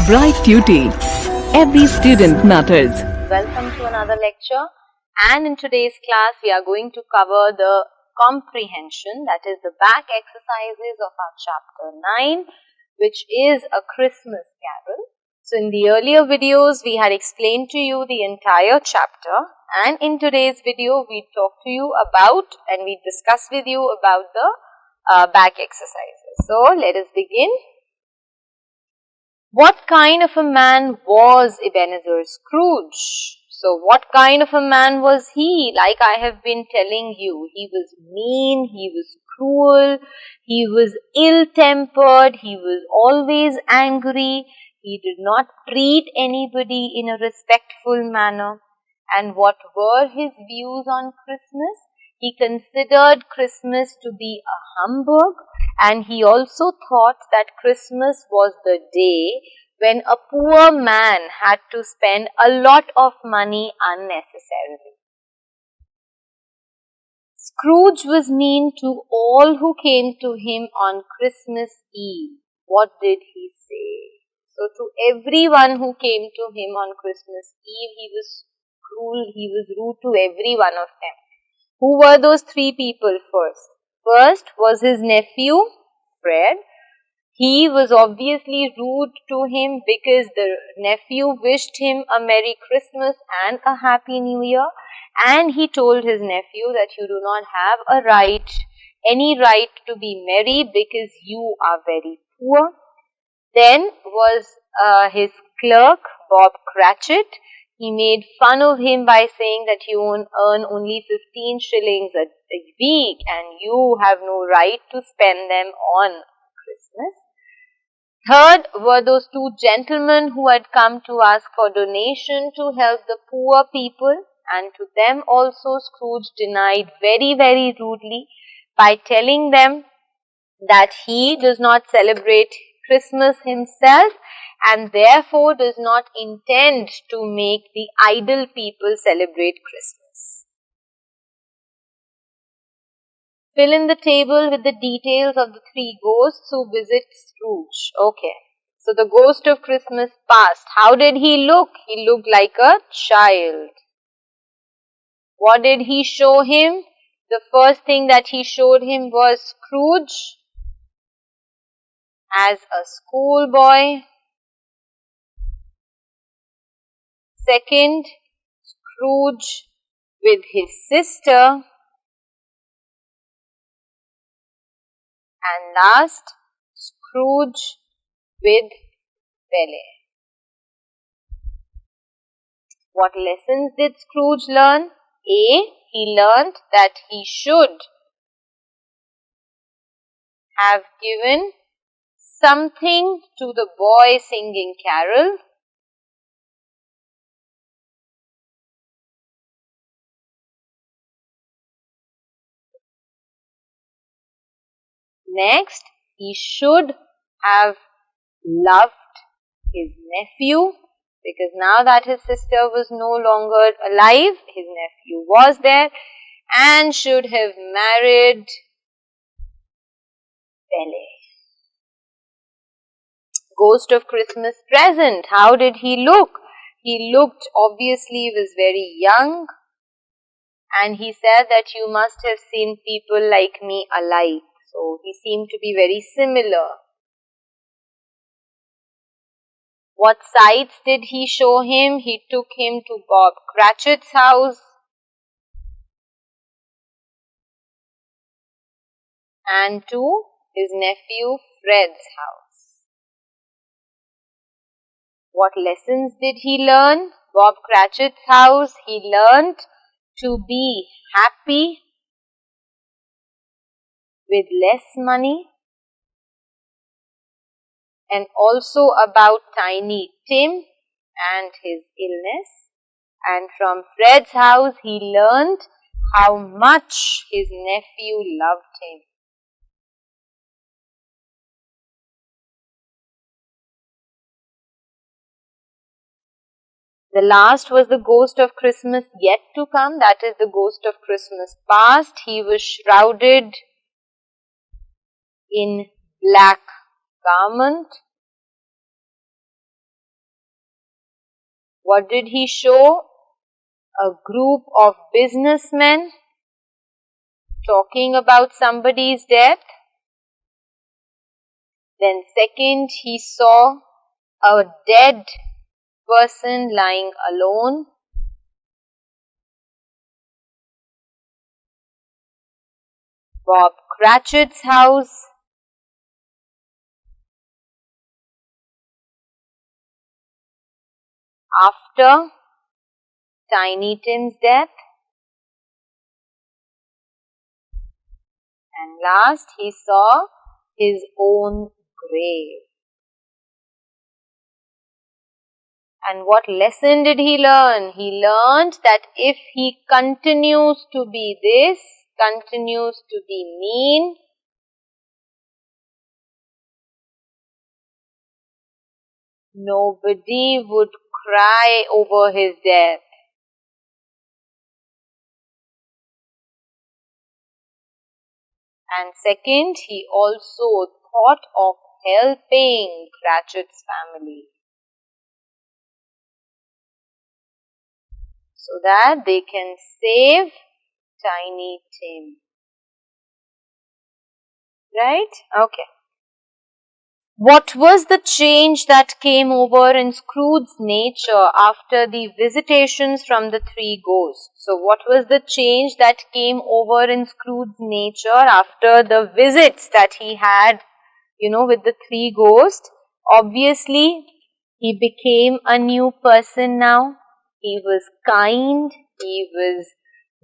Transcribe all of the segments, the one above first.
Bright Tuty. Every student matters. Welcome to another lecture, and in today's class we are going to cover the comprehension, that is the back exercises of our chapter 9, which is a Christmas carol. So in the earlier videos we had explained to you the entire chapter, and in today's video we talk to you about and we discuss with you about the back exercises. So let us begin. What kind of a man was Ebenezer Scrooge? So what kind of a man was he? Like I have been telling you, he was mean, he was cruel, he was ill-tempered, he was always angry, he did not treat anybody in a respectful manner. And what were his views on Christmas? He considered Christmas to be a humbug, and he also thought that Christmas was the day when a poor man had to spend a lot of money unnecessarily. Scrooge was mean to all who came to him on Christmas Eve. What did he say? So to everyone who came to him on Christmas Eve, he was cruel, he was rude to every one of them. Who were those three people first? First was his nephew, Fred. He was obviously rude to him because the nephew wished him a Merry Christmas and a Happy New Year, and he told his nephew that you do not have any right to be merry because you are very poor. Then was his clerk, Bob Cratchit. He made fun of him by saying that you earn only 15 shillings a week and you have no right to spend them on Christmas. Third were those two gentlemen who had come to ask for donation to help the poor people, and to them also Scrooge denied very, very rudely by telling them that he does not celebrate Christmas himself and therefore does not intend to make the idle people celebrate Christmas. Fill in the table with the details of the three ghosts who visit Scrooge. Okay. So the ghost of Christmas past. How did he look? He looked like a child. What did he show him? The first thing that he showed him was Scrooge as a schoolboy. Second, Scrooge with his sister. And last, Scrooge with Belle. What lessons did Scrooge learn? A. He learned that he should have given something to the boy singing carol. Next, he should have loved his nephew, because now that his sister was no longer alive, his nephew was there, and should have married Belle. Ghost of Christmas present. How did he look? He looked, obviously, was very young, and he said that you must have seen people like me alike. So he seemed to be very similar. What sights did he show him? He took him to Bob Cratchit's house and to his nephew Fred's house. What lessons did he learn? Bob Cratchit's house, he learned to be happy with less money, and also about Tiny Tim and his illness. And from Fred's house he learned how much his nephew loved him. The last was the ghost of Christmas yet to come, that is the ghost of Christmas past. He was shrouded in black garment What did he show? A group of businessmen talking about somebody's death. Then second, he saw a dead person lying alone. Bob Cratchit's house. After Tiny Tim's death. And last, he saw his own grave. And what lesson did he learn? He learned that if he continues to be this, continues to be mean, nobody would cry over his death. And second, he also thought of helping Cratchit's family, so that they can save Tiny Tim. Right? Okay. What was the change that came over in Scrooge's nature after the visitations from the three ghosts? So what was the change that came over in Scrooge's nature after the visits that he had, with the three ghosts? Obviously, he became a new person now. He was kind, he was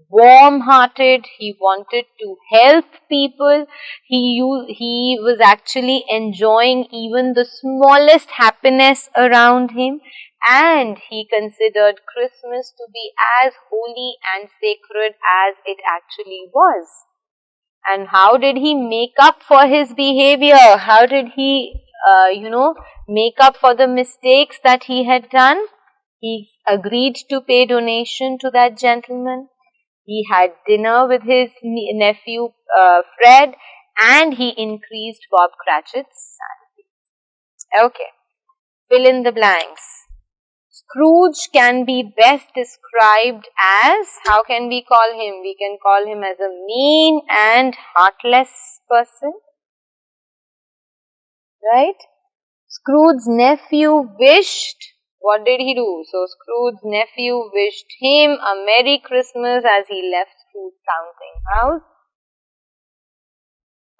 warm-hearted, he wanted to help people, he was actually enjoying even the smallest happiness around him, and he considered Christmas to be as holy and sacred as it actually was. And how did he make up for his behavior? How did he, make up for the mistakes that he had done? He agreed to pay donation to that gentleman. He had dinner with his nephew Fred, and he increased Bob Cratchit's salary. Okay, fill in the blanks. Scrooge can be best described as, how can we call him? We can call him as a mean and heartless person. Right? Scrooge's nephew wished, what did he do? So Scrooge's nephew wished him a Merry Christmas as he left Scrooge's counting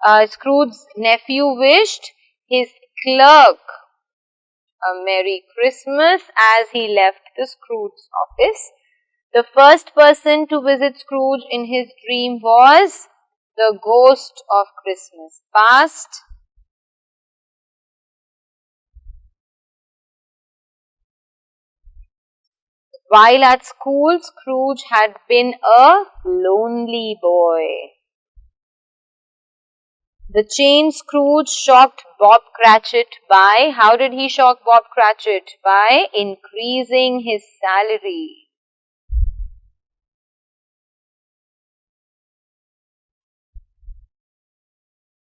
house. Scrooge's nephew wished his clerk a Merry Christmas as he left the Scrooge's office. The first person to visit Scrooge in his dream was the ghost of Christmas past. While at school, Scrooge had been a lonely boy. The chained Scrooge shocked Bob Cratchit by, how did he shock Bob Cratchit? By increasing his salary.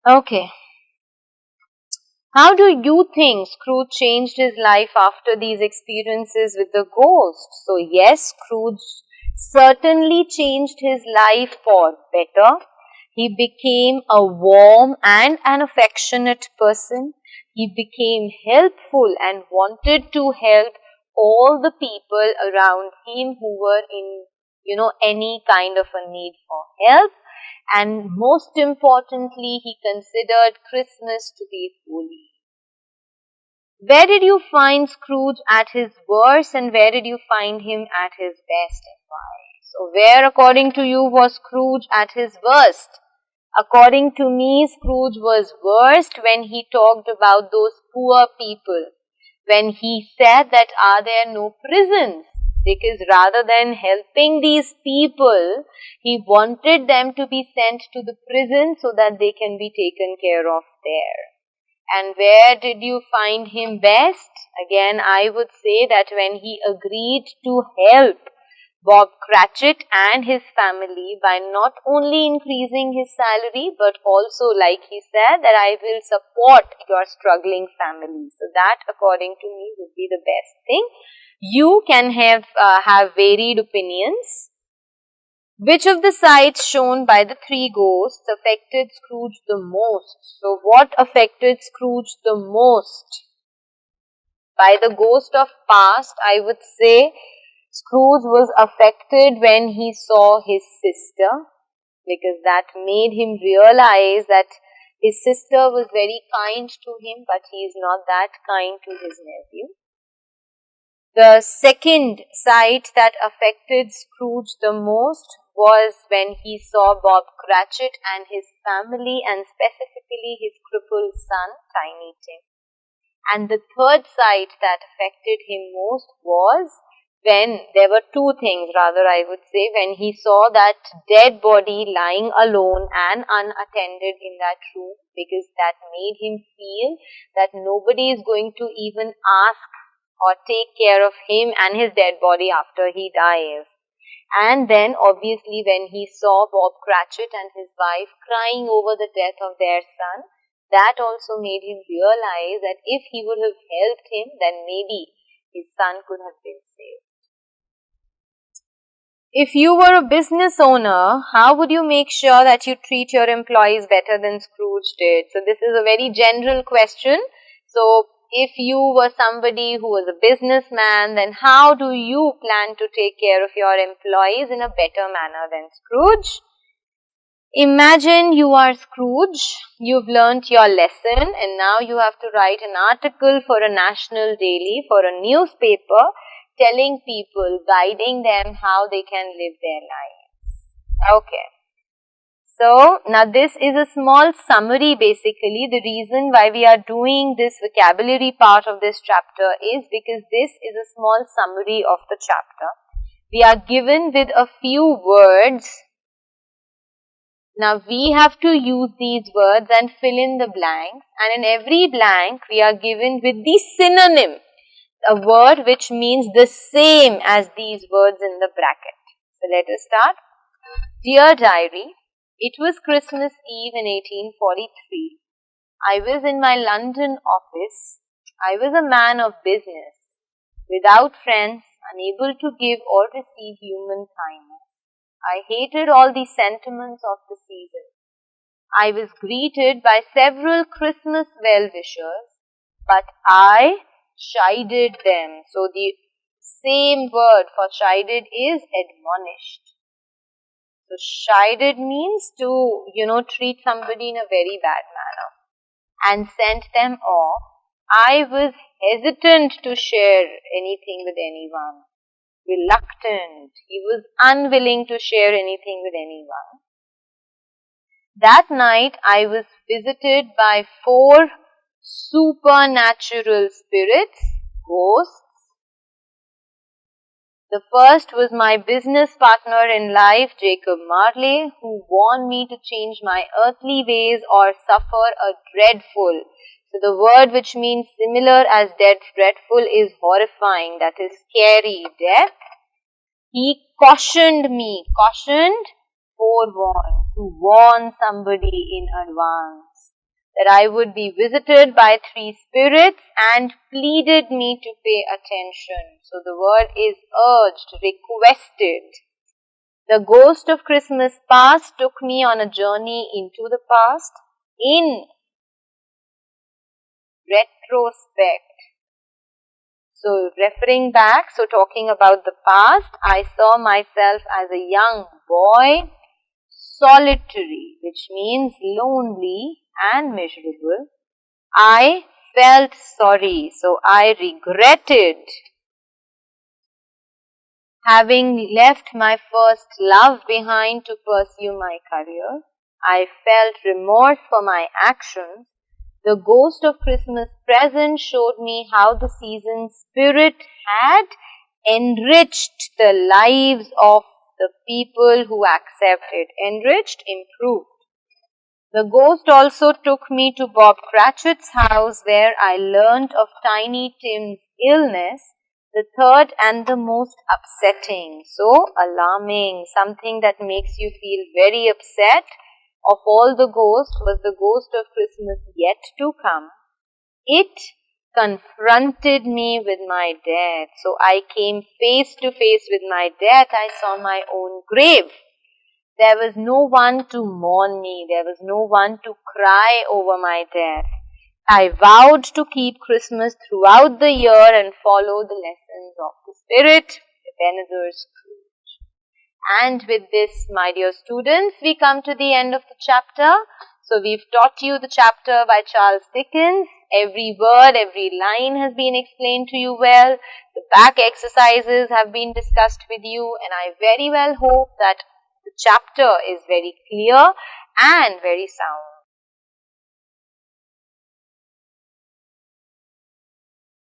Okay. How do you think Scrooge changed his life after these experiences with the ghost? So yes, Scrooge certainly changed his life for better. He became a warm and an affectionate person. He became helpful and wanted to help all the people around him who were in, any kind of a need for help. And most importantly, he considered Christmas to be holy. Where did you find Scrooge at his worst, and where did you find him at his best, and why? So where, according to you, was Scrooge at his worst? According to me, Scrooge was worst when he talked about those poor people. When he said that are there no prisons? Because rather than helping these people, he wanted them to be sent to the prison so that they can be taken care of there. And where did you find him best? Again, I would say that when he agreed to help Bob Cratchit and his family by not only increasing his salary, but also, like he said, that I will support your struggling family. So that, according to me, would be the best thing. You can have varied opinions. Which of the sights shown by the three ghosts affected Scrooge the most? So what affected Scrooge the most? By the ghost of past, I would say Scrooge was affected when he saw his sister, because that made him realize that his sister was very kind to him, but he is not that kind to his nephew. The second sight that affected Scrooge the most was when he saw Bob Cratchit and his family, and specifically his crippled son, Tiny Tim. And the third sight that affected him most was when there were two things, rather I would say, when he saw that dead body lying alone and unattended in that room, because that made him feel that nobody is going to even ask or take care of him and his dead body after he dies. And then obviously when he saw Bob Cratchit and his wife crying over the death of their son, that also made him realize that if he would have helped him, then maybe his son could have been saved. If you were a business owner, how would you make sure that you treat your employees better than Scrooge did? So this is a very general question. So if you were somebody who was a businessman, then how do you plan to take care of your employees in a better manner than Scrooge? Imagine you are Scrooge, you've learnt your lesson, and now you have to write an article for a national daily, for a newspaper, telling people, guiding them how they can live their lives. Okay. So, now this is a small summary basically. The reason why we are doing this vocabulary part of this chapter is because this is a small summary of the chapter. We are given with a few words. Now we have to use these words and fill in the blanks, and in every blank we are given with the synonym, a word which means the same as these words in the bracket. So let us start. Dear Diary, it was Christmas Eve in 1843. I was in my London office. I was a man of business, without friends, unable to give or receive human kindness. I hated all the sentiments of the season. I was greeted by several Christmas well-wishers, but I chided them. So the same word for chided is admonished. So chided means to, treat somebody in a very bad manner, and sent them off. I was hesitant to share anything with anyone. Reluctant. He was unwilling to share anything with anyone. That night I was visited by 4 supernatural spirits, ghosts. The first was my business partner in life, Jacob Marley, who warned me to change my earthly ways or suffer a dreadful. So the word which means similar as dreadful is horrifying, that is scary, death. He cautioned me, forewarned, to warn somebody in advance, that I would be visited by 3 spirits, and pleaded me to pay attention. So the word is urged, requested. The ghost of Christmas past took me on a journey into the past. In retrospect. So referring back, so talking about the past, I saw myself as a young boy, solitary, which means lonely and miserable. I felt sorry, so I regretted having left my first love behind to pursue my career. I felt remorse for my actions. The ghost of Christmas present showed me how the season's spirit had enriched the lives of the people who accepted. Enriched, improved. The ghost also took me to Bob Cratchit's house, where I learnt of Tiny Tim's illness, the third and the most upsetting, so alarming, something that makes you feel very upset. Of all the ghosts was the ghost of Christmas yet to come. It confronted me with my death. So I came face to face with my death. I saw my own grave. There was no one to mourn me. There was no one to cry over my death. I vowed to keep Christmas throughout the year and follow the lessons of the Spirit, Ebenezer Scrooge. And with this, my dear students, we come to the end of the chapter. So we've taught you the chapter by Charles Dickens. Every word, every line has been explained to you well. The back exercises have been discussed with you, and I very well hope that the chapter is very clear and very sound.